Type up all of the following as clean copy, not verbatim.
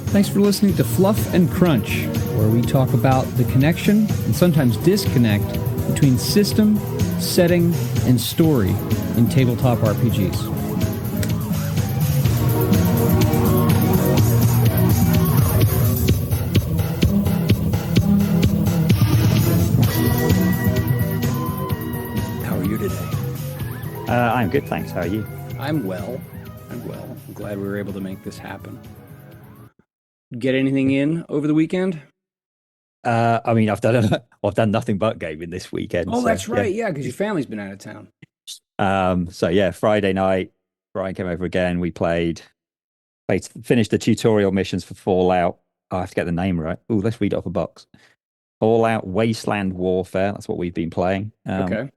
Thanks for listening to Fluff and Crunch, where we talk about the connection and sometimes disconnect between system, setting, and story in tabletop RPGs. How are you today? I'm good, thanks. How are you? I'm well. I'm glad we were able to make this happen. Get anything in over the weekend? I mean, I've done nothing but gaming this weekend. Oh, so, that's right. Yeah, because your family's been out of town. Friday night, Brian came over again. We finished the tutorial missions for Fallout. I have to get the name right. Oh, let's read it off a box. Fallout Wasteland Warfare. That's what we've been playing. Okay.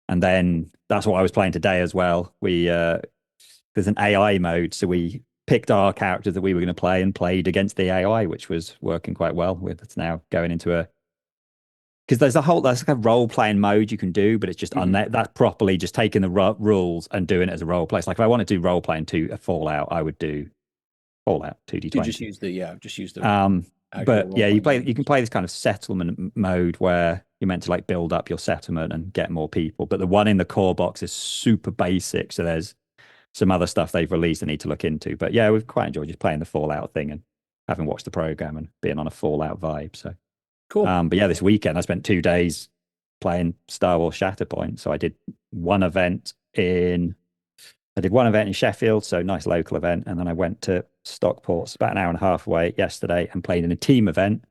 And then that's what I was playing today as well. There's an AI mode, so we picked our characters that we were going to play and played against the AI, which was working quite well. It's now going into because there's like a role playing mode you can do, but it's just that's properly just taking the rules and doing it as a role play. It's like if I want to do role playing to a Fallout, I would do Fallout 2D20. You just use the but yeah, you can play this kind of settlement mode where you're meant to like build up your settlement and get more people. But the one in the core box is super basic, so there's some other stuff they've released I need to look into. But yeah, we've quite enjoyed just playing the Fallout thing and having watched the program and being on a Fallout vibe. So cool. But yeah, this weekend I spent 2 days playing Star Wars Shatterpoint. So I did one event in Sheffield, so nice local event, and then I went to Stockport, about an hour and a half away, yesterday, and played in a team event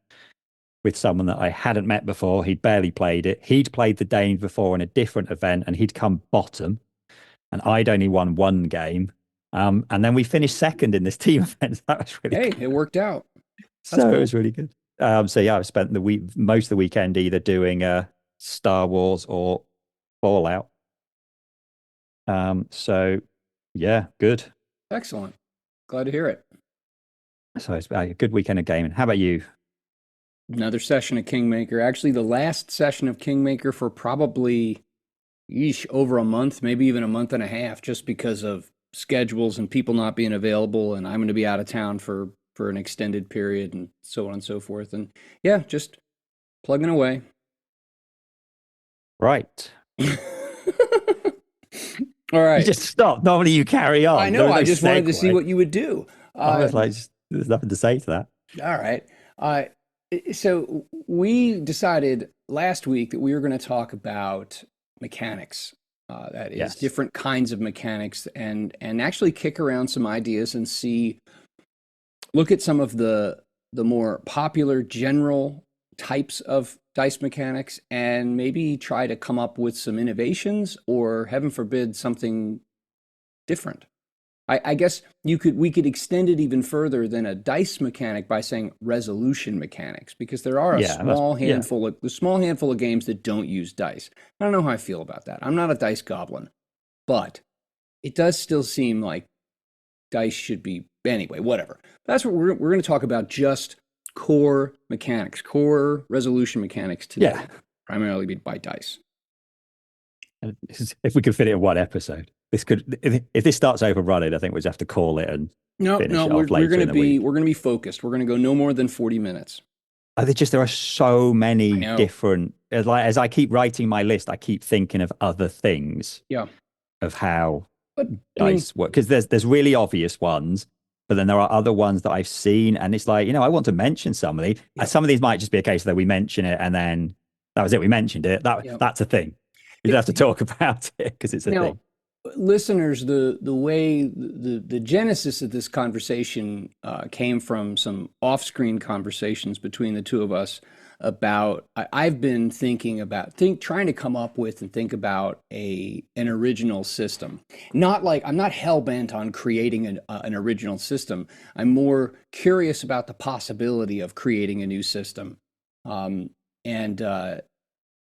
with someone that I hadn't met before. He'd barely played it. He'd played the Dane before in a different event, and he'd come bottom, and I'd only won one game. And then we finished second in this team event. So that was really good. It worked out. Cool. It was really good. So yeah, I've spent most of the weekend either doing Star Wars or Fallout. So yeah, good. Excellent. Glad to hear it. So it's a good weekend of gaming. How about you? Another session of Kingmaker. Actually, the last session of Kingmaker for probably over a month, maybe even a month and a half, just because of schedules and people not being available, and I'm going to be out of town for an extended period and so on and so forth. And yeah, just plugging away. Right. All right. You just stop. Normally you carry on. I know. I just wanted to see what you would do. I was like, there's nothing to say to that. All right. So we decided last week that we were going to talk about mechanics. That is different kinds of mechanics, and actually kick around some ideas and look at some of the more popular general types of dice mechanics and maybe try to come up with some innovations or, heaven forbid, something different. I guess we could extend it even further than a dice mechanic by saying resolution mechanics, because there are a small handful of games that don't use dice. I don't know how I feel about that. I'm not a dice goblin, but it does still seem like dice should be anyway. Whatever. That's what we're going to talk about. Just core mechanics, core resolution mechanics today, primarily by dice. If we could fit it in one episode. If this starts overrunning, I think we'll just have to call it and finish it off later. We're going to be focused. We're going to go no more than 40 minutes. There are so many different. As I keep writing my list, I keep thinking of other things. Yeah. Of how dice work, because there's really obvious ones, but then there are other ones that I've seen, and it's like, I want to mention some of these. Yeah. Some of these might just be a case that we mention it and then that was it. We mentioned it. That's a thing. You don't have to talk about it because it's a thing. Listeners, the way the genesis of this conversation came from some off-screen conversations between the two of us about. I've been thinking about trying to come up with and think about an original system. Not like I'm not hell-bent on creating an original system. I'm more curious about the possibility of creating a new system, and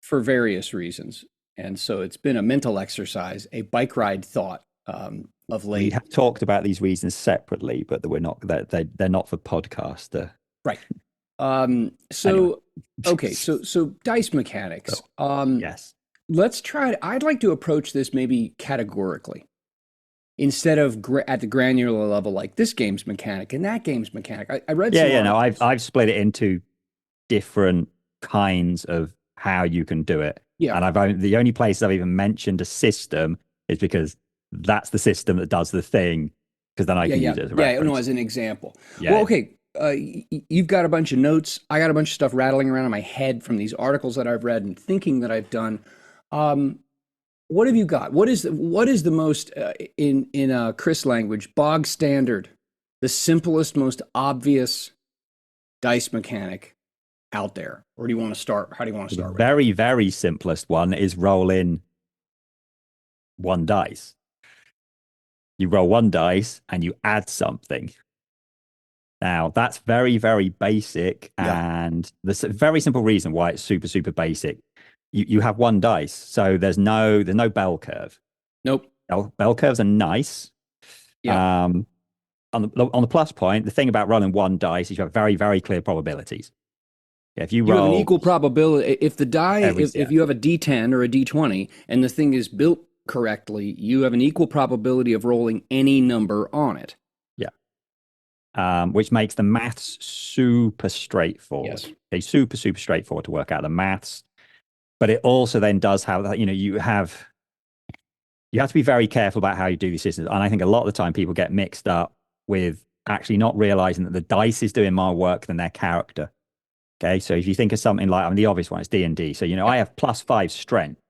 for various reasons. And so it's been a mental exercise, a bike ride thought of late. We have talked about these reasons separately, but they're not for podcast. Right. So dice mechanics. Yes. Let's try. I'd like to approach this maybe categorically. instead of at the granular level, like this game's mechanic and that game's mechanic. I read Yeah, some yeah. No, I've articles. I've split it into different kinds of how you can do it, Yeah, and the only place I've even mentioned a system is because that's the system that does the thing, because then I yeah, can yeah, use it as a yeah. No, reference. as an example. Yeah, Well, yeah. okay. You've got a bunch of notes. I got a bunch of stuff rattling around in my head from these articles that I've read and thinking that I've done. Um, what have you got? What is the most in Chris language bog standard, the simplest, most obvious dice mechanic out there? Or do you want to start? How do you want to The start with that? very, very simplest one is roll in one dice. You roll one dice and you add something. Now, that's very, very basic, Yeah. and there's a very simple reason why it's super, super basic. You have one dice, so there's no bell curve. Nope. Bell curves are nice. Yeah. Um, on the plus point, the thing about rolling one dice is you have very, very clear probabilities. Yeah, if you You have an roll equal probability if the die yeah, if you have a D10 or a D20 and the thing is built correctly, you have an equal probability of rolling any number on it. yeah, which makes the maths super straightforward. Yes. Okay, super, super straightforward to work out the maths. But it also then does have that, you have to be very careful about how you do these systems. And I think a lot of the time people get mixed up with actually not realizing that the dice is doing more work than their character. Okay, so if you think of something like, I mean, the obvious one is D&D. So, Yep. I have +5 strength.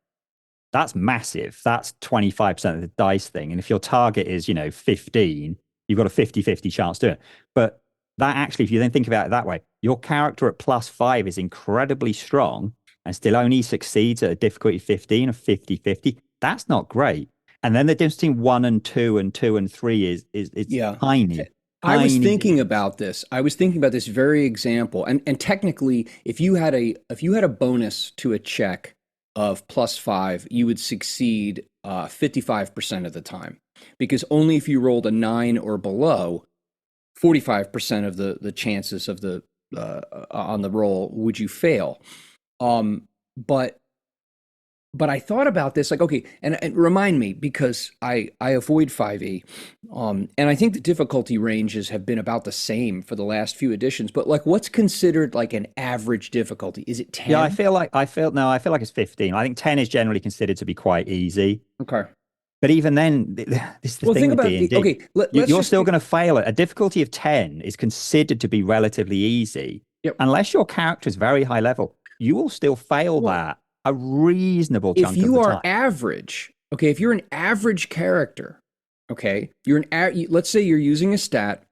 That's massive. That's 25% of the dice thing. And if your target is, 15, you've got a 50-50 chance to do it. But that actually, if you then think about it that way, your character at +5 is incredibly strong and still only succeeds at a difficulty 15 of 50-50. That's not great. And then the difference between 1 and 2 and 2 and 3 is Yeah. tiny, I was tiny thinking difference. about this. I was thinking about this very example. And technically, if you had a bonus to a check of +5, you would succeed 55% of the time. Because only if you rolled a 9 or below, 45% of the chances of the on the roll would you fail. Um, but but I thought about this like, okay, and remind me because I avoid 5e, and I think the difficulty ranges have been about the same for the last few editions. But like, what's considered like an average difficulty? Is it Yeah, 10? I feel like it's 15. I think 10 is generally considered to be quite easy. Okay. But even then, this is the Well, thing think with about the D&D. okay. Let's You're just still going to fail it. A difficulty of 10 is considered to be relatively easy. yep. Unless your character is very high level, you will still fail Well, that a reasonable if chunk of you the are time. average, okay, if you're an average character, okay, let's say you're using a stat.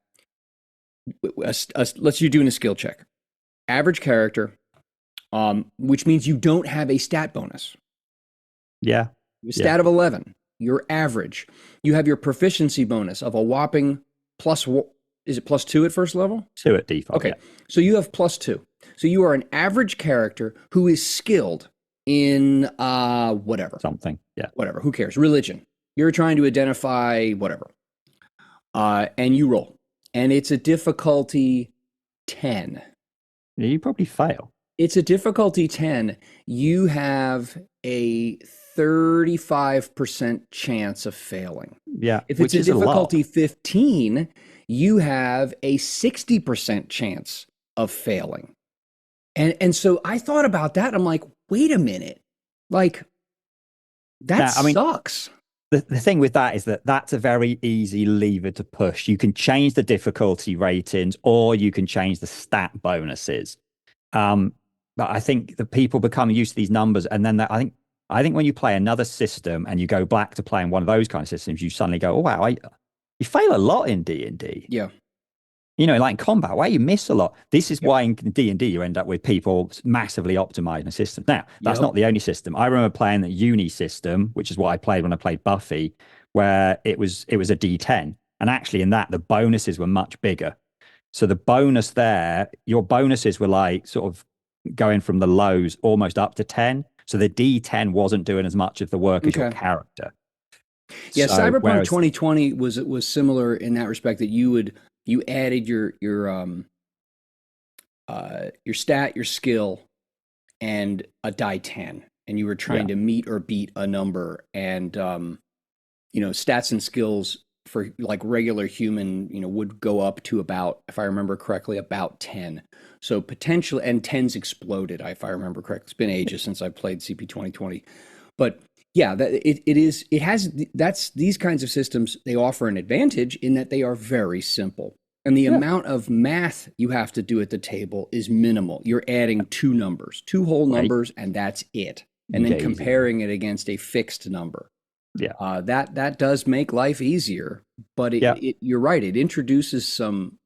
Let's you doing a skill check. Average character, which means you don't have a stat bonus. Yeah. A Yeah. stat of 11, you're average. You have your proficiency bonus of a whopping plus, is it +2 at first level? 2 at default. Okay, Yeah. so you have +2. So you are an average character who is skilled in whatever, Something. Yeah. whatever, who cares? Religion. You're trying to identify whatever. And you roll. And it's a difficulty 10. You probably fail. It's a difficulty 10. You have a 35% chance of failing. Yeah. If it's Which a is a lot. difficulty 15, you have a 60% chance of failing. And so I thought about that. I'm like, wait a minute. Like, that Now, I mean, sucks. the thing with that is that that's a very easy lever to push. You can change the difficulty ratings or you can change the stat bonuses. But I think the people become used to these numbers, and then I think when you play another system and you go back to playing one of those kind of systems, you suddenly go, "Oh wow, you fail a lot in D&D." Yeah. Like in combat, where you miss a lot. This is Yep. why in D&D you end up with people massively optimizing a system. Now, that's Yep. not the only system. I remember playing the uni system, which is what I played when I played Buffy, where it was a D10, and actually in that the bonuses were much bigger. So the bonus there, your bonuses were like sort of going from the lows almost up to 10. So the D10 wasn't doing as much of the work as your Okay. character. Yeah, So Cyberpunk whereas 2020 was similar in that respect that you added your stat, your skill, and a die 10, and you were yeah, trying to meet or beat a number, and stats and skills for like regular human, would go up to about, if I remember correctly, about 10. So potential, and tens exploded, if I remember correctly. It's been ages since I played CP 2020. But yeah, that's these kinds of systems, they offer an advantage in that they are very simple. And the Yeah. amount of math you have to do at the table is minimal. You're adding two numbers, two whole Right. numbers, and that's it. And then Easy. comparing it against a fixed number. Yeah. That does make life easier, but Yeah. you're right. It introduces some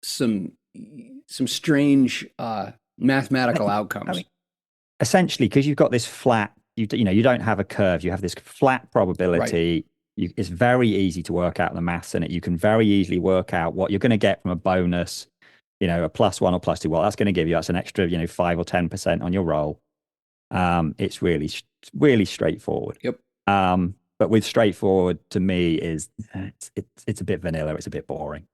some strange mathematical I outcomes. mean, essentially, because you've got this flat, you don't have a curve. You have this flat Right. probability. It's very easy to work out the maths in it. You can very easily work out what you're going to get from a bonus, a +1 or +2. Well, that's going to give you, that's an extra, 5 or 10% on your roll. It's really straightforward. Yep. But with straightforward, to me, it's a bit vanilla. It's a bit boring.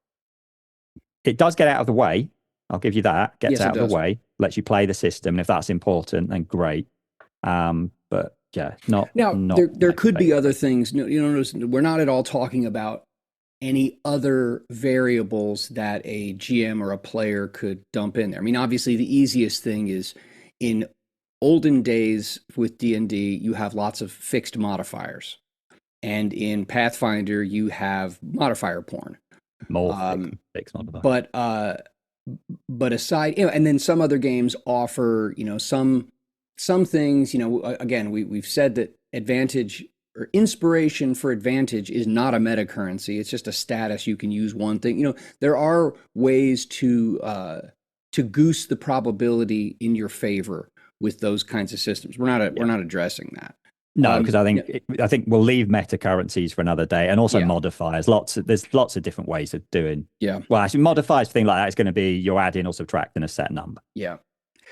It does get out of the way. I'll give you that. Gets Yes, it out of does. the way, lets you play the system, and if that's important, then great. But yeah, Now, not there my could be other favorite. things. Notice we're not at all talking about any other variables that a GM or a player could dump in there. I mean, obviously, the easiest thing is in olden days with D&D, you have lots of fixed modifiers. And in Pathfinder, you have modifier porn. More Um, fixed modifier. but aside, and then some other games offer, some things, again, we've said that advantage or inspiration for advantage is not a meta currency. It's just a status. You can use one thing. There are ways to goose the probability in your favor with those kinds of systems. We're not addressing that. No, because Yeah, I think we'll leave meta currencies for another day, and also yeah, modifiers. There's lots of different ways of doing. yeah, Well, actually, modifiers thing like that is going to be you're adding or subtracting a set number. yeah, yeah.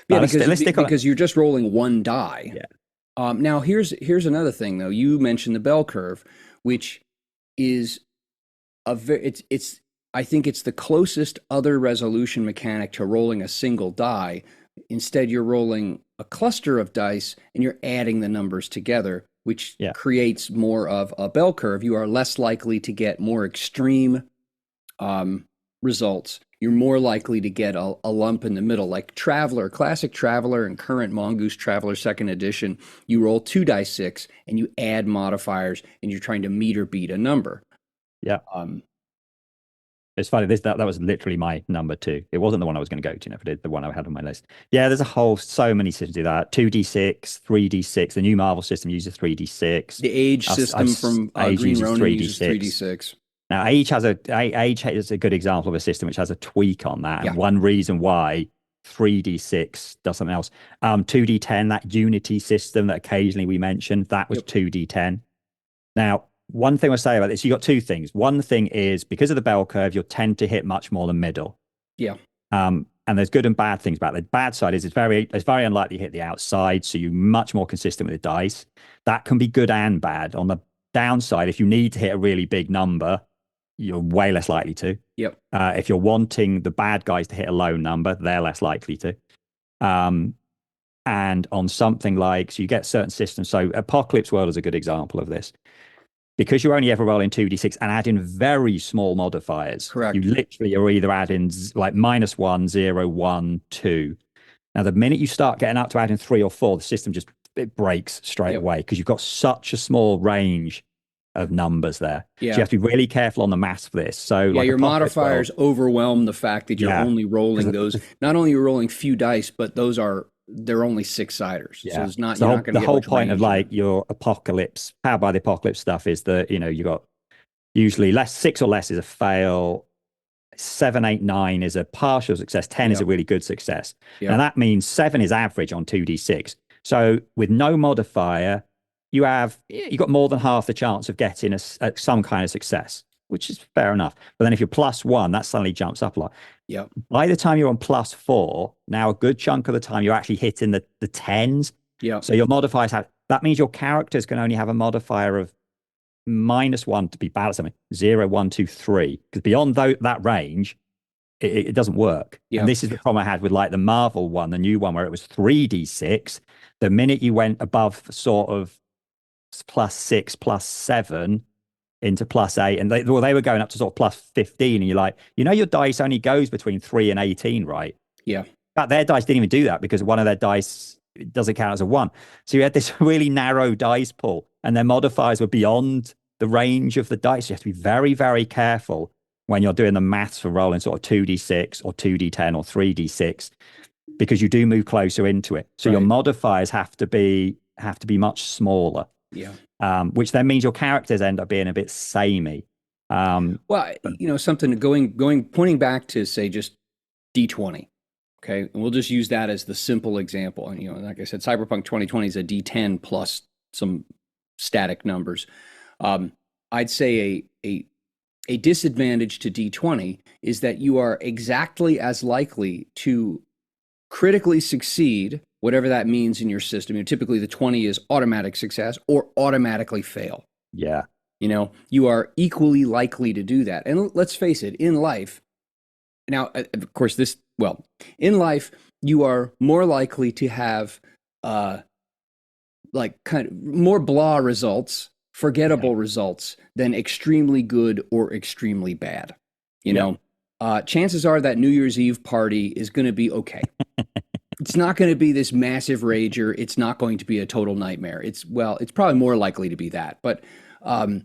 But Because let's stick on it. because you're just rolling one die. Yeah, Now here's another thing though. You mentioned the bell curve, which is it's I think it's the closest other resolution mechanic to rolling a single die. Instead, you're rolling a cluster of dice and you're adding the numbers together, which yeah, creates more of a bell curve. You are less likely to get more extreme results. You're more likely to get a lump in the middle, like Traveler, Classic Traveler, and current Mongoose Traveler Second Edition. You roll 2d6 and you add modifiers, and you're trying to meet or beat a number. yeah. Um, It's funny. That was literally my number two. It wasn't the one I was going to go to, but the one I had on my list. Yeah, there's so many systems do that. 2d6, 3d6. The new Marvel system uses 3d6. the Age system from Age Green uses Ronin uses 3d6. Now, Age is a good example of a system which has a tweak on that. Yeah. And one reason why 3d6 does something else. 2d10, that Unity system that occasionally we mentioned, that was 2d10. Now, one thing I'll say about this, you got two things. One thing is because of the bell curve, you'll tend to hit much more the middle. Yeah. And there's good and bad things about it. The bad side is it's very unlikely to hit the outside, so you're much more consistent with the dice. That can be good and bad. On the downside, if you need to hit a really big number, you're way less likely to. Yep. If you're wanting the bad guys to hit a low number, they're less likely to. And on something like, so you get certain systems. So Apocalypse World is a good example of this. Because you're only ever rolling 2d6 and adding very small modifiers. Correct. You literally are either adding like -1, 0, 1, 2. Now, the minute you start getting up to adding 3 or 4, the system it breaks straight away because you've got such a small range of numbers there. Yeah. So you have to be really careful on the maths for this. So yeah, like your modifiers overwhelm the fact that you're only rolling those. Not only you're rolling few dice, but they're only 6-siders. Yeah. So it's not, so you're not going to the get whole much point of like range. your apocalypse, Powered by the Apocalypse stuff is that, you got usually 6 or less is a fail. 7, 8, 9 is a partial success. 10 is a really good success. Yep. Now that means 7 is average on 2d6. So with no modifier, you got more than half the chance of getting some kind of success, which is fair enough. But then if you're +1, that suddenly jumps up a lot. Yeah. By the time you're on +4, now a good chunk of the time you're actually hitting the 10s. Yeah. So your modifiers that means your characters can only have a modifier of -1 to be bad at something, 0, 1, 2, 3. Because beyond that range, it doesn't work. Yeah. And this is the problem I had with like the Marvel one, the new one, where it was 3d6. The minute you went above sort of +6, +7, into +8, and they were going up to sort of +15, and you're like, your dice only goes between 3 and 18, right? Yeah. In fact, their dice didn't even do that because one of their dice doesn't count as a 1. So you had this really narrow dice pool, and their modifiers were beyond the range of the dice. You have to be very, very careful when you're doing the maths for rolling sort of 2d6 or 2d10 or 3d6, because you do move closer into it. So your modifiers have to be much smaller. Yeah. Which then means your characters end up being a bit samey. Well, something pointing back to, say, just D20. Okay, and we'll just use that as the simple example. And like I said, Cyberpunk 2020 is a D10 plus some static numbers. I'd say a disadvantage to D20 is that you are exactly as likely to critically succeed, whatever that means in your system. Typically the 20 is automatic success or automatically fail. Yeah. You are equally likely to do that. And let's face it, in life, now, of course, in life, you are more likely to have like kind of more blah results, forgettable results than extremely good or extremely bad. Chances are that New Year's Eve party is going to be okay. It's not going to be this massive rager. It's not going to be a total nightmare. It's probably more likely to be that. But, and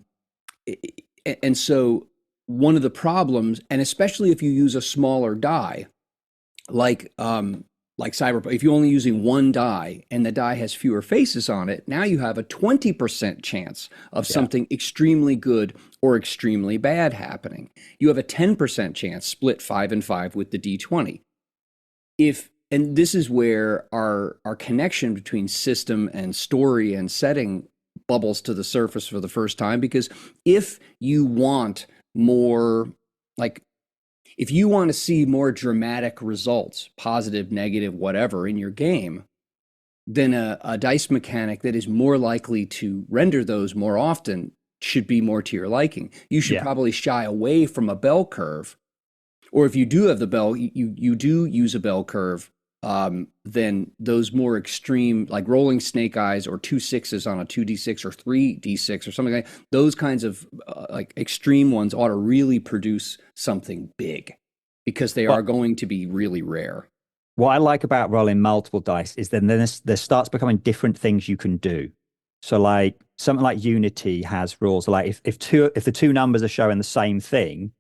so one of the problems, and especially if you use a smaller die, like Cyberpunk, if you're only using one die and the die has fewer faces on it, now you have a 20% chance of something extremely good or extremely bad happening. You have a 10% chance, split 5 and 5 with the D20. And this is where our connection between system and story and setting bubbles to the surface for the first time, because if you want more, if you want to see more dramatic results, positive, negative, whatever, in your game, then a dice mechanic that is more likely to render those more often should be more to your liking. You should probably shy away from a bell curve, or if you do have the bell, you do use a bell curve, then those more extreme, like rolling snake eyes or 2 6s on a 2d6 or 3d6 or something like that, those kinds of like extreme ones ought to really produce something big, because they are going to be really rare. What I like about rolling multiple dice is then there starts becoming different things you can do. So like something like Unity has rules like if the two numbers are showing the same thing,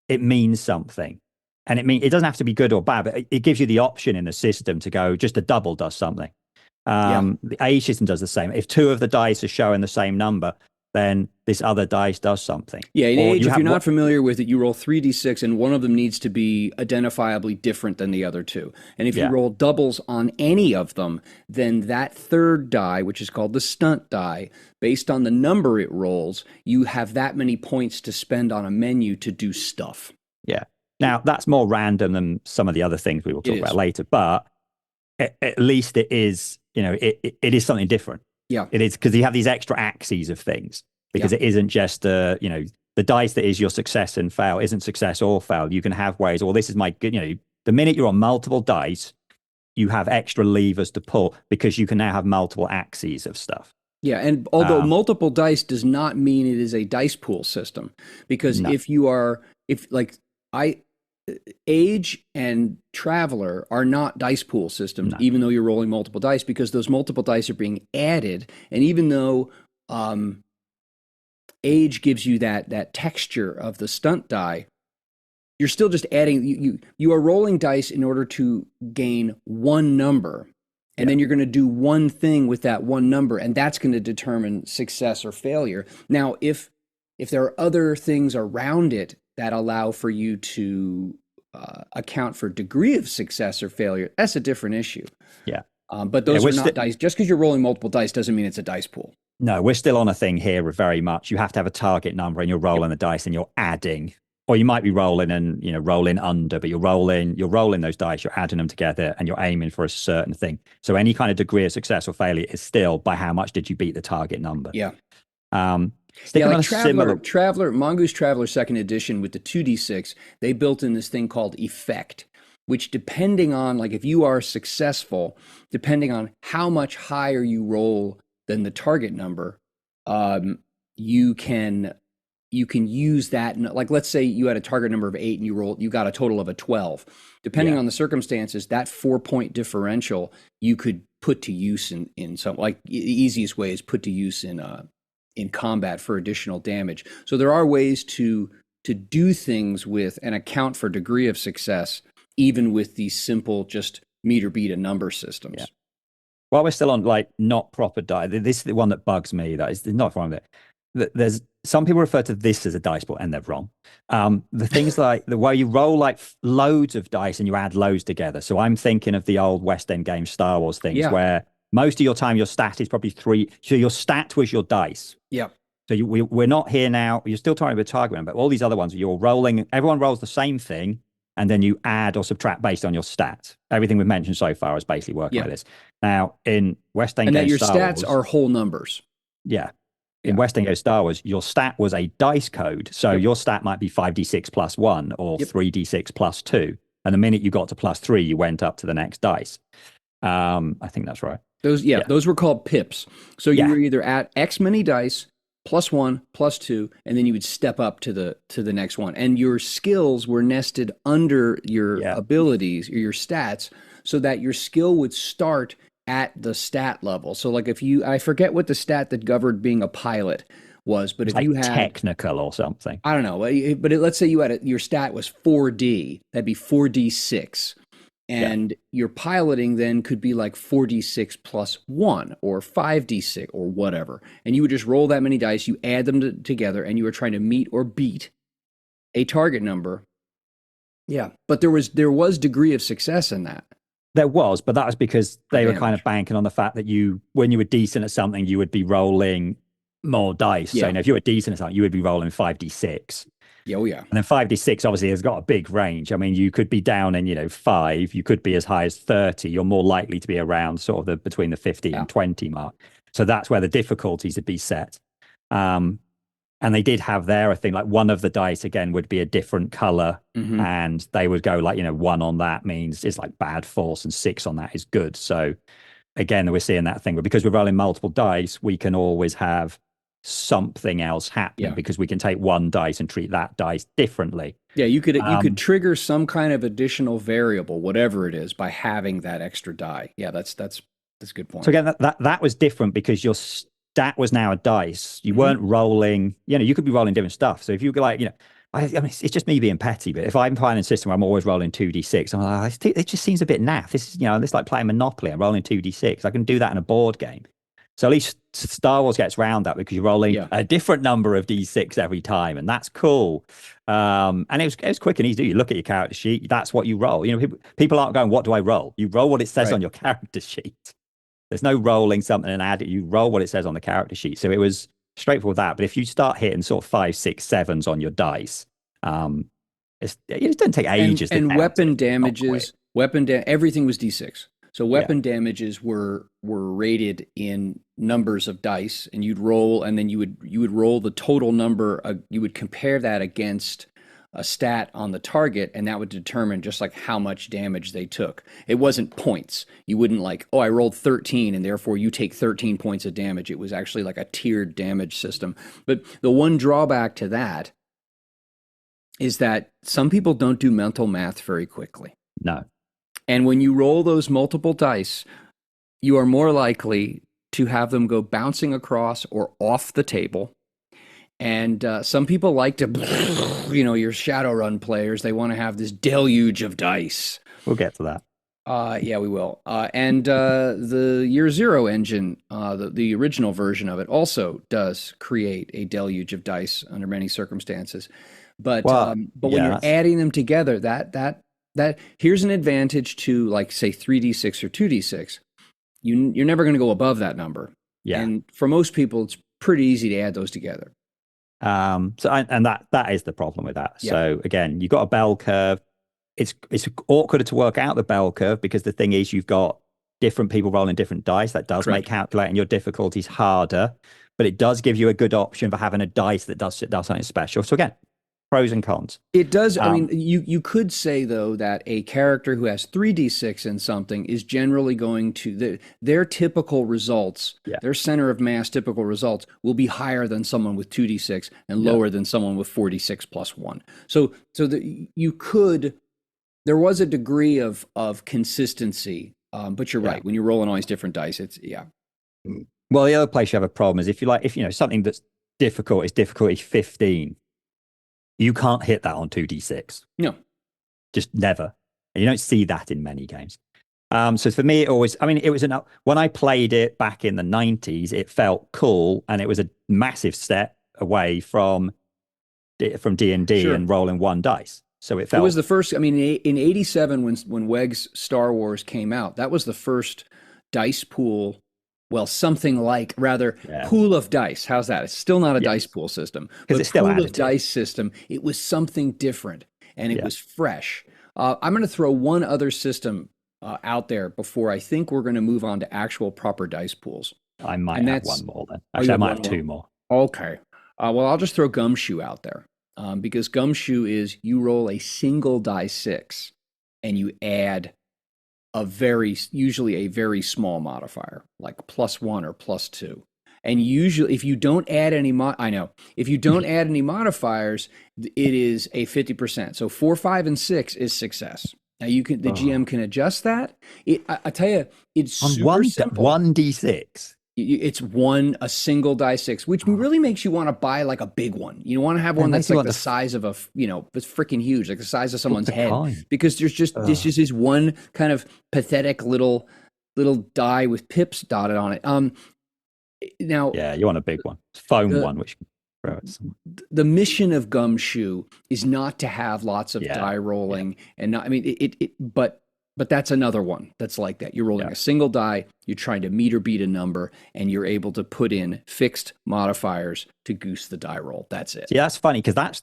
it means something. And it doesn't have to be good or bad, but it gives you the option in the system to go just a double does something. The age system does the same. If 2 of the dice are showing the same number, then this other dice does something. Yeah, in Age, if you're not familiar with it, you roll 3d6 and one of them needs to be identifiably different than the other 2. And if you roll doubles on any of them, then that third die, which is called the stunt die, based on the number it rolls, you have that many points to spend on a menu to do stuff. Yeah. Now, that's more random than some of the other things we will talk about later, but at least it is, it is something different. Yeah. It is, because you have these extra axes of things, because it isn't just, the dice that is your success and fail isn't success or fail. You can have ways, this is my good, the minute you're on multiple dice, you have extra levers to pull because you can now have multiple axes of stuff. Yeah, and although multiple dice does not mean it is a dice pool system, because Age and Traveler are not dice pool systems, even though you're rolling multiple dice, because those multiple dice are being added. And even though Age gives you that texture of the stunt die, you're still just adding. You are rolling dice in order to gain one number, and then you're going to do one thing with that one number, and that's going to determine success or failure. Now, if there are other things around it that allow for you to account for degree of success or failure, that's a different issue. Yeah. But those are not dice. Just because you're rolling multiple dice doesn't mean it's a dice pool. No, we're still on a thing here very much. You have to have a target number and you're rolling the dice and you're adding, or you might be rolling and, rolling under, but you're rolling those dice, you're adding them together and you're aiming for a certain thing. So any kind of degree of success or failure is still by how much did you beat the target number. Yeah. Like Traveler, Mongoose Traveler 2nd edition with the 2d6, they built in this thing called effect, which depending on, like if you are successful, depending on how much higher you roll than the target number, you can you can use that. Like, let's say you had a target number of 8 and you got a total of a 12. Depending on the circumstances, that 4-point differential you could put to use in some, like, the easiest way is put to use in combat for additional damage. So there are ways to do things with and account for degree of success, even with these simple just meter beat a number systems. Yeah. While we're still on like not proper dice, this is the one that bugs me. That is not wrong with it. There's some people refer to this as a dice ball, and they're wrong. The things like the way you roll like loads of dice and you add loads together. So I'm thinking of the old West End game Star Wars things where most of your time your stat is probably 3. So your stat was your dice. Yeah. So we're not here now. You're still talking about target, but all these other ones, you're rolling. Everyone rolls the same thing, and then you add or subtract based on your stat. Everything we've mentioned so far is basically working like this. Now, in West End and Game that your Star stats Wars, are whole numbers. Yeah. In West End Game Star Wars, your stat was a dice code. So your stat might be 5d6 plus 1 or 3d6 plus 2. And the minute you got to plus 3, you went up to the next dice. I think that's right. Those were called pips. So you were either at X many dice, plus 1, plus 2, and then you would step up to the next one. And your skills were nested under your abilities or your stats, so that your skill would start at the stat level. So like I forget what the stat that governed being a pilot was, but if like you had technical or something, I don't know, but let's say you had your stat was 4D, that'd be 4d6. And your piloting then could be like 4d6 plus 1 or 5d6 or whatever. And you would just roll that many dice, you add them together, and you were trying to meet or beat a target number. Yeah, but there was degree of success in that. There was, but that was because they were kind of banking on the fact that when you were decent at something, you would be rolling more dice. So if you were decent at something, you would be rolling 5d6. Yeah, oh yeah. And then 5d6 obviously has got a big range. I mean, you could be down in 5, you could be as high as 30. You're more likely to be around sort of between the 50 and 20 mark. So that's where the difficulties would be set. And they did have there, I think, like one of the dice again would be a different color, and they would go like 1 on that means it's like bad force, and 6 on that is good. So again, we're seeing that thing, but because we're rolling multiple dice, we can always have something else happening because we can take one dice and treat that dice differently. Yeah, you could trigger some kind of additional variable, whatever it is, by having that extra die. Yeah, that's a good point. So again, that was different because your stat was now a dice. You weren't rolling. You could be rolling different stuff. So if you go like, I mean, it's just me being petty, but if I'm playing a system where I'm always rolling 2d6, I'm like, it just seems a bit naff. This is, this like playing Monopoly. I'm rolling 2d6. I can do that in a board game. So at least Star Wars gets around that because you're rolling a different number of d6 every time, and that's cool. And it was quick and easy. You look at your character sheet, that's what you roll. People aren't going, what do I roll? You roll what it says on your character sheet. There's no rolling something and add it. You roll what it says on the character sheet. So it was straightforward with that. But if you start hitting sort of 5, 6, 7s on your dice, it doesn't take ages. And weapon damages, everything was d6. So weapon damages were rated in numbers of dice, and you'd roll, and then you would roll the total number. You would compare that against a stat on the target, and that would determine just like how much damage they took. It wasn't points. You wouldn't like, I rolled 13, and therefore you take 13 points of damage. It was actually like a tiered damage system. But the one drawback to that is that some people don't do mental math very quickly. No. And when you roll those multiple dice, you are more likely to have them go bouncing across or off the table. And some people like to, your Shadowrun players, they want to have this deluge of dice. We'll get to that. Yeah, we will. And the Year Zero engine, the original version of it, also does create a deluge of dice under many circumstances. But when you're adding them together, that here's an advantage to, like, say 3d6 or 2d6. You're never going to go above that number. Yeah. And for most people, it's pretty easy to add those together. That is the problem with that. Yeah. So again, you've got a bell curve. It's awkward to work out the bell curve because the thing is you've got different people rolling different dice. That does make calculating your difficulties harder, but it does give you a good option for having a dice that does something special. So again, pros and cons. It does. I mean, Um, you could say though that a character who has 3d6 in something is generally going to their typical results, yeah, their center of mass typical results will be higher than someone with 2d6 and yeah, lower than someone with 46 plus 1. So you could there was a degree of consistency, but you're yeah. right. When you're rolling all these different dice, it's yeah, Well, the other place you have a problem is if you know something that's difficult is difficulty 15, you can't hit that on 2d6. no, Just never. And you don't see that in many games. So for me, it always, I mean, it was enough. When I played it back in the 90s, it felt cool, and it was a massive step away from D&D sure. and rolling one dice. So it It was felt, the first. I mean, in '87 when Wegg's Star Wars came out, that was the first dice pool. Well, something like rather yeah, pool of dice. How's that? It's still not a dice yes, pool system, because but it's still pool of additive. dice system. It was something different, and it Yeah, was fresh. I'm going to throw one other system out there before I think we're going to move on to actual proper dice pools, I might and have that's one more then. oh, you Actually, I have might one have more. two more. Okay. Well, I'll just throw Gumshoe out there because Gumshoe is you roll a single die six and you add usually a very small modifier, like plus one or plus two. And usually, if you don't add any, I know, if you don't add any modifiers, it is a 50%. So 4, 5, and 6 is success. Now the Oh. GM can adjust that. I tell you, it's On super simple. 1d6. It's a single die six, which Oh, really makes you want to buy like a big one. You want to have and it one makes that's you like want the to size of it's freaking huge, like the size of flip someone's the head, coin. because this Oh. just is one kind of pathetic little die with pips dotted on it. Now Yeah, you want a big one. Foam the one, which you can throw at someone. the mission of Gumshoe is not to have lots of Yeah, die yeah, rolling and not, I mean, but that's another one that's like that. You're rolling yeah. a single die, you're trying to meet or beat a number, and you're able to put in fixed modifiers to goose the die roll. That's it. See, that's funny because that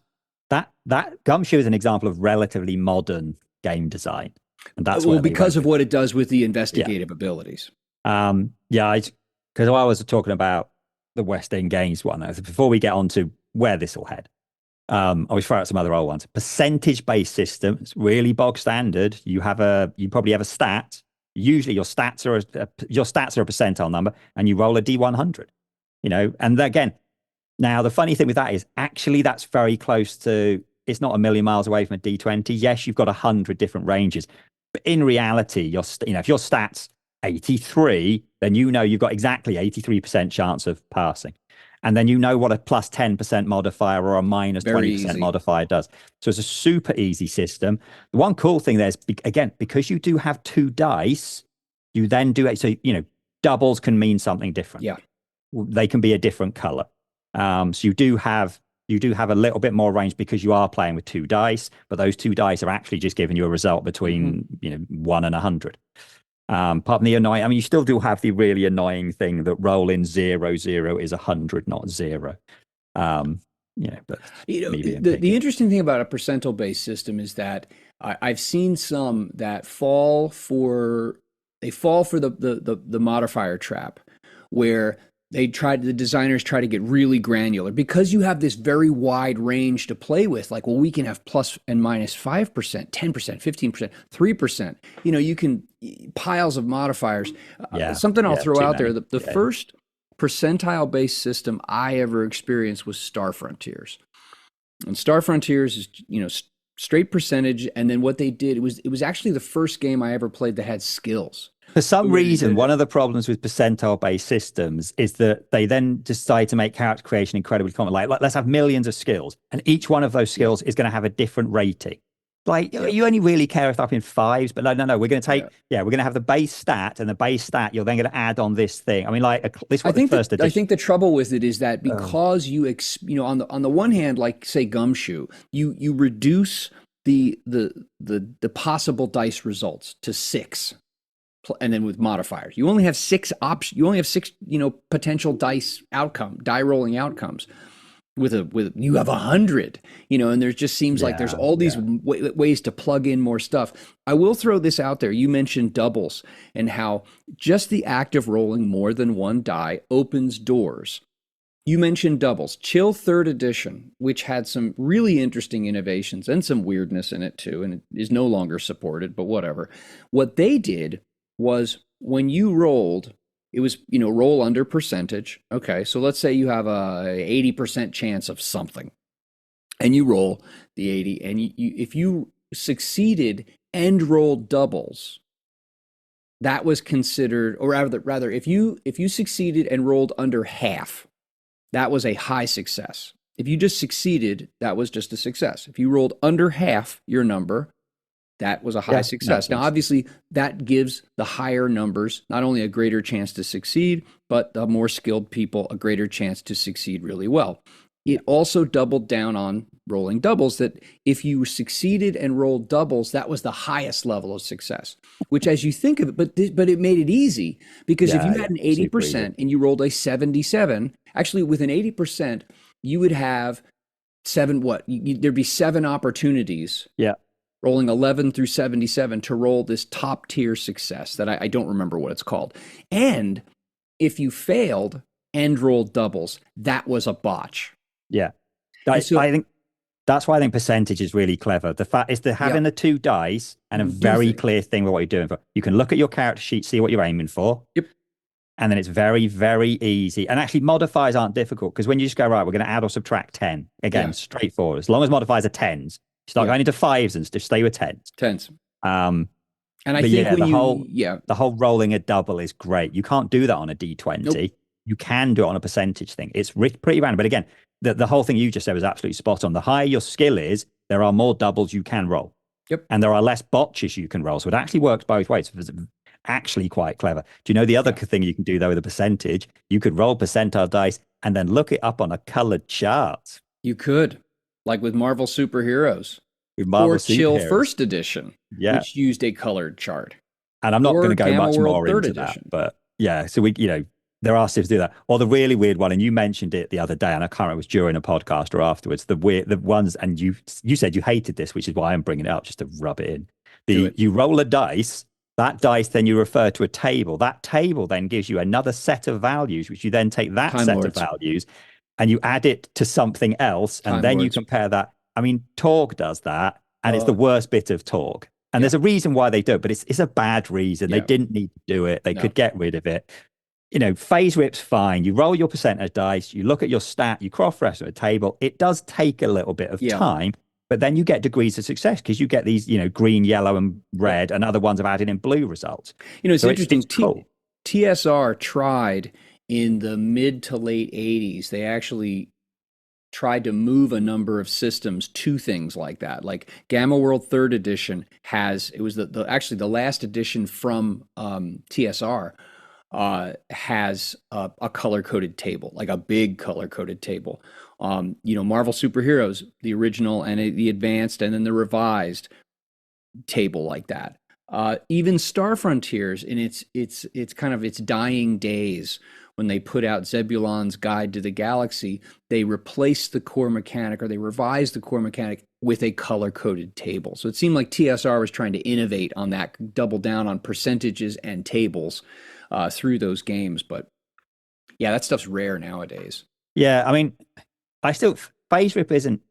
Gumshoe is an example of relatively modern game design, and that's Well, where they because went of with. what it does with the Yeah, investigative abilities. yeah. Because I was talking about the West End Games one. Before we get on to where this will head, I was throw out some other old ones. Percentage-based system. It's really bog standard. You probably have a stat. Usually your stats are a percentile number, and you roll a D100. You know, and again, now the funny thing with that is actually that's very close to. It's not a million miles away from a D20. Yes, you've got 100 different ranges, but in reality, if your stats 83, then you know you've got exactly 83% chance of passing. And then you know what a plus 10% modifier or a minus Very 20% easy. modifier does. So it's a super easy system. The one cool thing there is, again, because you do have two dice, you then do it. So, doubles can mean something different. Yeah. They can be a different color. So you do have a little bit more range because you are playing with two dice, but those two dice are actually just giving you a result Hmm. between 1 and 100. Apart from the annoying, I mean, you still do have the really annoying thing that rolling 0, 0 is 100, not zero. But me being The picky. interesting thing about a percentile based system is that I've seen some that fall for the modifier trap, where the designers try to get really granular because you have this very wide range to play with. Like, well, we can have plus and minus 5%, 10%, 15%, 3%. You can piles of modifiers. Yeah, Something I'll yeah, throw too out there: many. the Yeah. first percentile based system I ever experienced was Star Frontiers. And Star Frontiers is, straight percentage. And then what they did, it was actually the first game I ever played that had skills. For some Where they reason, did it. one of the problems with percentile-based systems is that they then decide to make character creation incredibly common. Like, let's have millions of skills, and each one of those Yep. skills is going to have a different rating. Like, Yep. you only really care if they're up in fives, but no, no, no. Yeah. We're going to have the base stat, and the base stat you're then going to add on this thing. I mean, like, this is I what the think first that I edition. think the trouble with it is that Oh, because on the one hand, like say Gumshoe, you reduce the possible dice results to six, and then with modifiers, you only have six options. You only have six, potential die rolling outcomes. With you have 100, and there just seems like there's yeah, all these yeah, ways to plug in more stuff. I will throw this out there. You mentioned doubles and how just the act of rolling more than one die opens doors You mentioned doubles. Chill third edition, which had some really interesting innovations and some weirdness in it too, and it is no longer supported, but whatever. What they did was when you rolled, it was, roll under percentage. Okay, so let's say you have a 80% chance of something, and you roll the 80, and if you succeeded and rolled doubles, that was considered, or rather, if you succeeded and rolled under half, that was a high success. If you just succeeded, that was just a success. If you rolled under half your number, that was a high success. Now, obviously, that gives the higher numbers not only a greater chance to succeed, but the more skilled people a greater chance to succeed really well. It also doubled down on rolling doubles, that if you succeeded and rolled doubles, that was the highest level of success, which, as you think of it, but it made it easy, because if you had an 80% and you rolled a 77, actually with an 80%, you would have there'd be 7 opportunities. Yeah. Rolling 11 through 77 to roll this top tier success that I don't remember what it's called. And if you failed and rolled doubles, that was a botch. Yeah. I think that's why I think percentage is really clever. The fact is that having the 2 dice and a very clear thing with what you're doing. You can look at your character sheet, see what you're aiming for. Yep. And then it's very, very easy. And actually, modifiers aren't difficult, because when you just go, right, we're going to add or subtract 10. Again, straightforward. As long as modifiers are 10s, start going into 5s and just stay with 10s. 10s. And I think the whole rolling a double is great. You can't do that on a D20. Nope. You can do it on a percentage thing. It's pretty random. But again, the whole thing you just said was absolutely spot on. The higher your skill is, there are more doubles you can roll. Yep. And there are less botches you can roll. So it actually works both ways. It's actually quite clever. Do you know the other thing you can do, though, with a percentage? You could roll percentile dice and then look it up on a colored chart. You could, like with Marvel Superheroes. Or Chill First Edition, which used a colored chart. And I'm not going to go much more into that. But yeah, so there are ways to do that. Or the really weird one, and you mentioned it the other day, and I can't remember if it was during a podcast or afterwards, the ones, and you said you hated this, which is why I'm bringing it up, just to rub it in. You roll a dice, that dice then you refer to a table. That table then gives you another set of values, which you then take that of values and you add it to something else, and then you compare that. I mean, Torg does that, and it's the worst bit of Torg. And there's a reason why they do it, but it's a bad reason. They didn't need to do it. They could get rid of it. Phase rip's fine. You roll your percentage dice, you look at your stat, you cross-reference at a table. It does take a little bit of time, but then you get degrees of success, because you get these, green, yellow, and red, and other ones have added in blue results. It's interesting. It's cool. TSR tried in the mid to late 80s. They actually tried to move a number of systems to things like that. Like Gamma World Third Edition was actually the last edition from TSR has a color-coded table, like a big color-coded table. Marvel Superheroes, the original and the advanced, and then the revised table like that. Even Star Frontiers in its kind of its dying days, when they put out Zebulon's Guide to the Galaxy, they replaced the core mechanic, or they revised the core mechanic with a color-coded table. So it seemed like TSR was trying to innovate on that, double down on percentages and tables through those games. But yeah, that stuff's rare nowadays. Yeah, I mean, phase rip isn't,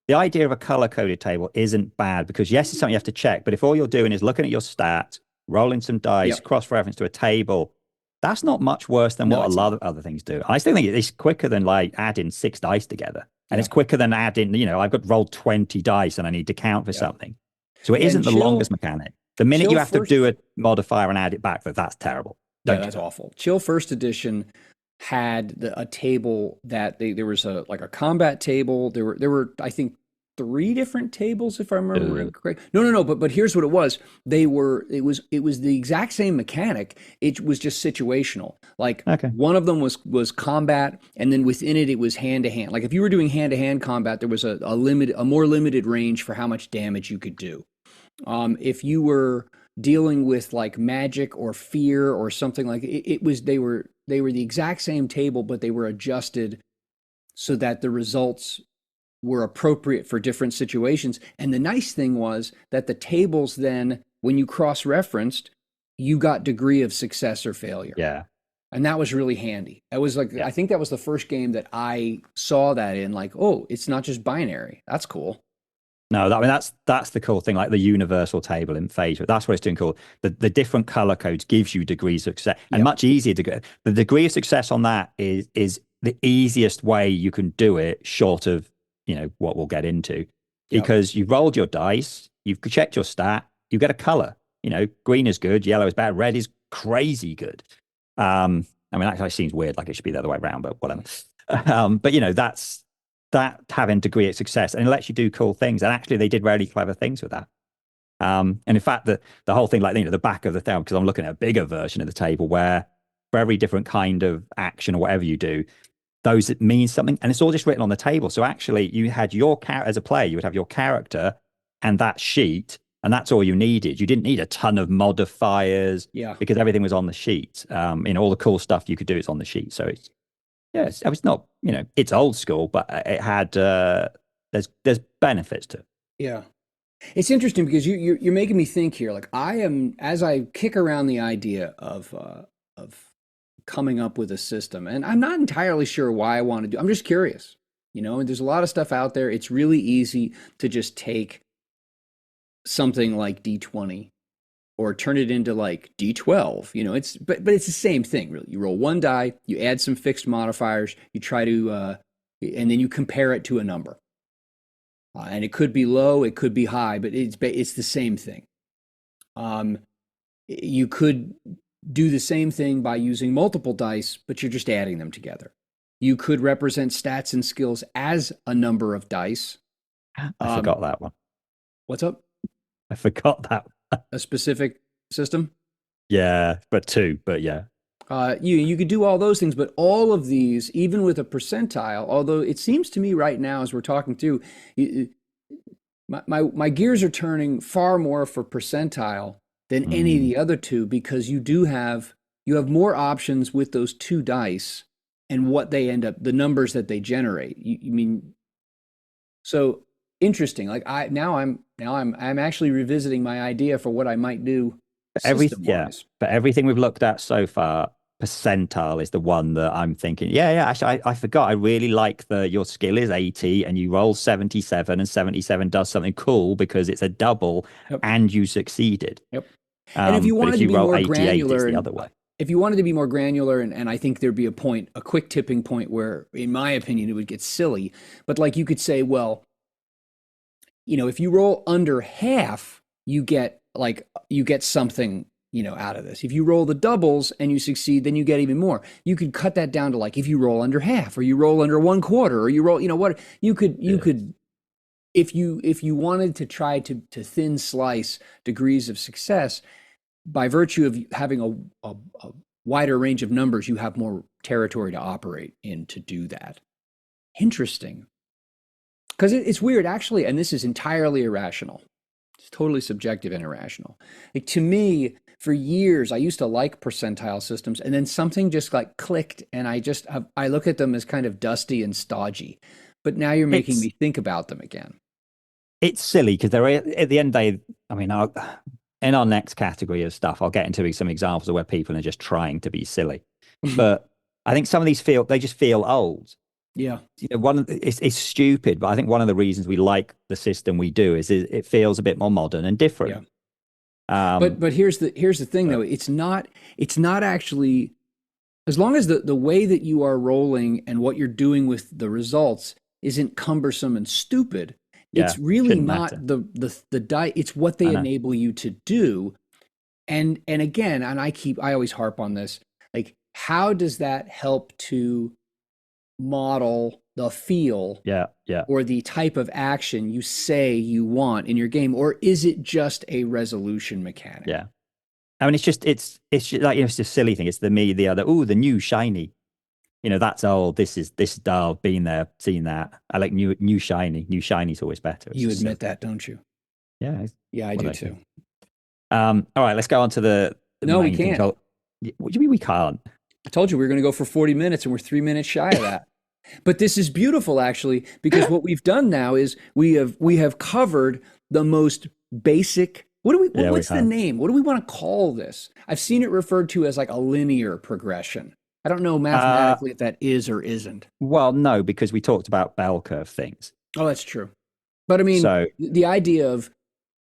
the idea of a color-coded table isn't bad, because yes, it's something you have to check, but if all you're doing is looking at your stats, rolling some dice, cross-reference to a table, that's not much worse than what a lot of other things do. I still think it's quicker than like adding 6 dice together. And it's quicker than adding, I've got rolled 20 dice and I need to count for something. So it isn't the longest mechanic. The minute you have to do a modifier and add it back, that's terrible. That's awful. Chill First Edition had a table that there was a combat table. There were I think 3 different tables, if I remember correct. No. But here's what it was. It was the exact same mechanic. It was just situational. Like one of them was combat, and then within it was hand to hand. Like if you were doing hand to hand combat, there was a more limited range for how much damage you could do. If you were dealing with like magic or fear or something like they were the exact same table, but they were adjusted so that the results were appropriate for different situations. And the nice thing was that the tables then, when you cross-referenced, you got degree of success or failure. Yeah. And that was really handy. It was like, Yeah. I think that was the first game that I saw that in, like, oh, it's not just binary. That's cool. No, I mean that's the cool thing, like the universal table in Phase. That's what it's doing cool. The different color codes gives you degrees of success, and Yep. much easier to get. The degree of success on that is the easiest way you can do it, short of what we'll get into, Yep. because you've rolled your dice, you've checked your stat, you get a color. Green is good, yellow is bad, red is crazy good. I mean, that actually seems weird, like it should be the other way around, but whatever. But that's that having degree of success, and it lets you do cool things. And actually, they did really clever things with that. And in fact, the whole thing, like the back of the thing, because I'm looking at a bigger version of the table where for every different kind of action or whatever you do, those it means something, and it's all just written on the table. So actually, you had your character as a player, you would have your character and that sheet, and that's all you needed. You didn't need a ton of modifiers, Yeah. because everything was on the sheet. All the cool stuff you could do is on the sheet. So it's not, it's old school, but it had there's benefits to it. Yeah. It's interesting because you're making me think here. Like I am, as I kick around the idea of coming up with a system, and I'm not entirely sure why I want to do. I'm just curious, And there's a lot of stuff out there. It's really easy to just take something like D20 or turn it into like D12. But it's the same thing, really. You roll one die, you add some fixed modifiers, you try to, and then you compare it to a number. And it could be low, it could be high, but it's the same thing. You could do the same thing by using multiple dice, but you're just adding them together. You could represent stats and skills as a number of dice. I forgot that one. What's up? I forgot that. A specific system? Yeah, but yeah. You could do all those things, but all of these, even with a percentile, although it seems to me right now as we're talking through, my gears are turning far more for percentile than any of the other two, because you have more options with those two dice and what they end up, the numbers that they generate. You mean, so interesting. Like I'm actually revisiting my idea for what I might do. But everything we've looked at so far, percentile is the one that I'm thinking. Yeah. Actually, I forgot. I really like your skill is 80 and you roll 77, and 77 does something cool because it's a double. Yep. And you succeeded. Yep. And if you wanted to be more granular, the other way. If you wanted to be more granular, and I think there'd be a quick tipping point where, in my opinion, it would get silly. But like you could say, well, if you roll under half, you get something, out of this. If you roll the doubles and you succeed, then you get even more. You could cut that down to like, if you roll under half, or you roll under 1/4, or you roll, what you could, if you wanted to try to thin slice degrees of success, by virtue of having a wider range of numbers, you have more territory to operate in to do that. Interesting. Because it's weird, actually, and this is entirely irrational. It's totally subjective and irrational. Like, to me, for years, I used to like percentile systems, and then something just like clicked, and I look at them as kind of dusty and stodgy. But now you're making me think about them again. It's silly because they're, at the end of the day, I mean, in our next category of stuff, I'll get into some examples of where people are just trying to be silly. But I think some of these just feel old. Yeah. It's stupid, but I think one of the reasons we like the system we do is it feels a bit more modern and different. Yeah. But here's the thing, though. It's not actually, as long as the way that you are rolling and what you're doing with the results isn't cumbersome and stupid. It's really not the die. It's what they enable you to do. And again, and I always harp on this, like, how does that help to model the feel or the type of action you say you want in your game? Or is it just a resolution mechanic? Yeah. I mean, it's just like, it's a silly thing. It's the new shiny. That's old. This style, been there, seen that. I like new shiny. New shiny's always better. You admit that, don't you? Yeah. Yeah, I do too. All right, let's go on to the no, we can't. What do you mean we can't? I told you we were going to go for 40 minutes, and we're 3 minutes shy of that. But this is beautiful, actually, because what we've done now is we have covered the most basic. What's the name? What do we want to call this? I've seen it referred to as like a linear progression. I don't know mathematically if that is or isn't. Well, no, because we talked about bell curve things. Oh, that's true. But I mean, So the idea of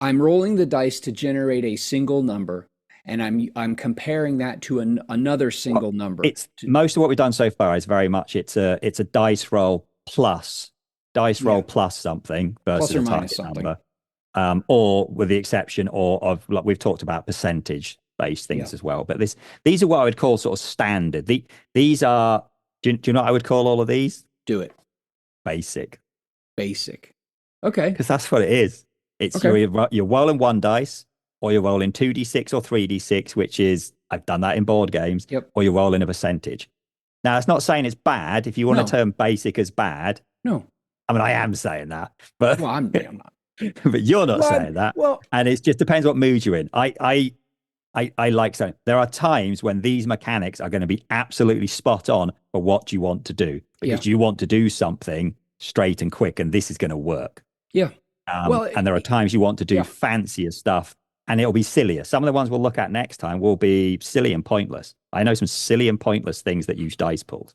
I'm rolling the dice to generate a single number, and I'm comparing that to another single number. It's most of what we've done so far is very much it's a dice roll plus something versus a target number, or with the exception of like we've talked about percentage based things as well. But these are what I would call sort of standard. These are do you know what I would call all of these? Do it. Basic. Okay. Because that's what it is. It's you're rolling one dice, or you're rolling 2d6 or 3d6, which is I've done that in board games. Yep. Or you're rolling a percentage. Now, it's not saying it's bad. If you want to term basic as bad, no. I mean, I am saying that, but I'm not. But you're not saying that. Well, and it just depends what mood you're in. I like saying there are times when these mechanics are going to be absolutely spot on for what you want to do, because you want to do something straight and quick, and this is going to work. Yeah. And there are times you want to do fancier stuff, and it'll be sillier. Some of the ones we'll look at next time will be silly and pointless. I know some silly and pointless things that use dice pools.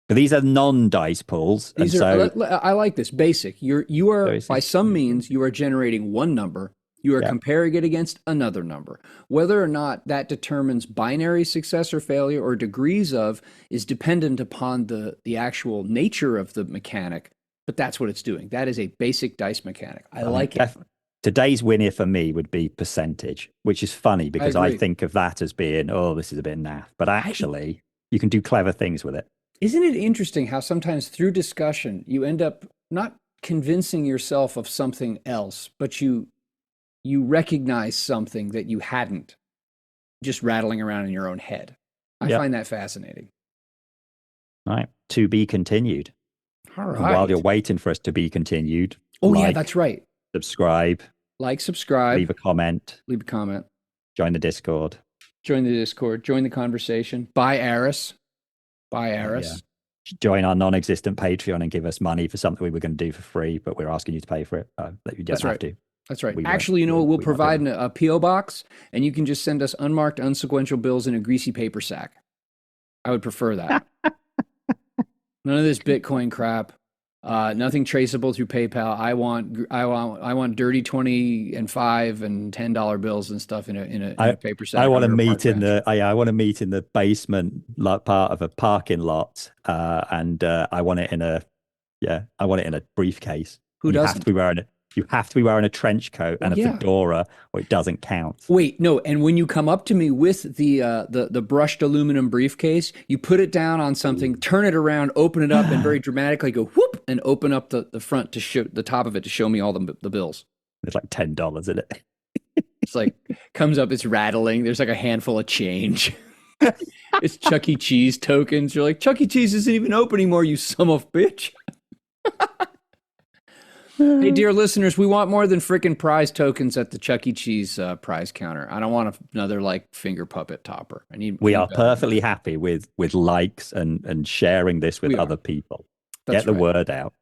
But these are non-dice pools. I like this. Basic. You are by some means, you are generating one number. You are comparing it against another number. Whether or not that determines binary success or failure or degrees of is dependent upon the actual nature of the mechanic. But that's what it's doing. That is a basic dice mechanic. I like it. Today's winner for me would be percentage, which is funny because I think of that as being, this is a bit naff. But actually, you can do clever things with it. Isn't it interesting how sometimes through discussion, you end up not convincing yourself of something else, but you recognize something that you hadn't, just rattling around in your own head. I find that fascinating. All right. To be continued. All right. And while you're waiting for us to be continued. Yeah, that's right. Subscribe. Subscribe. Leave a comment. Join the Discord. Join the conversation. Buy Aris. Yeah. Join our non-existent Patreon and give us money for something we were going to do for free, but we're asking you to pay for it. That you don't have to. That's right. Actually, we'll provide a P.O. box, and you can just send us unmarked, unsequential bills in a greasy paper sack. I would prefer that. None of this Bitcoin crap. Nothing traceable through PayPal. I want dirty 20 and $5 and $10 bills and stuff in a paper sack. I want to meet in the basement part of a parking lot, and I want it in a briefcase. Who doesn't? You have to be wearing a trench coat and a fedora, or it doesn't count. Wait, no. And when you come up to me with the brushed aluminum briefcase, you put it down on something, turn it around, open it up, and very dramatically go whoop and open up the front to show the top of it to show me all the bills. There's like $10 in it. It's like comes up, it's rattling. There's like a handful of change. It's Chuck E. Cheese tokens. You're like, Chuck E. Cheese isn't even open anymore, you son of a bitch. Hey, dear listeners, we want more than freaking prize tokens at the Chuck E. Cheese prize counter. I don't want another finger puppet topper. We are perfectly happy with likes and sharing this with other people. Get the word out.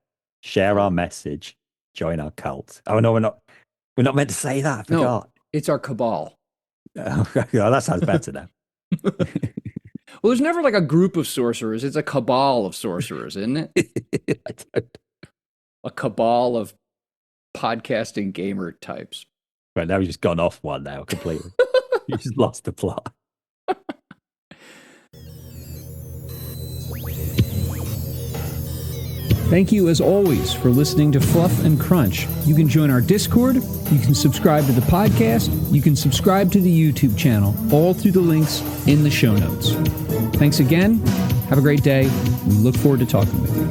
Share our message. Join our cult. Oh no, we're not meant to say that. I forgot. No, it's our cabal. Oh, that sounds better now. Well, there's never a group of sorcerers. It's a cabal of sorcerers, isn't it? A cabal of podcasting gamer types. Right, now we've just gone off one now completely. You just lost the plot. Thank you, as always, for listening to Fluff and Crunch. You can join our Discord. You can subscribe to the podcast. You can subscribe to the YouTube channel, all through the links in the show notes. Thanks again. Have a great day. We look forward to talking with you.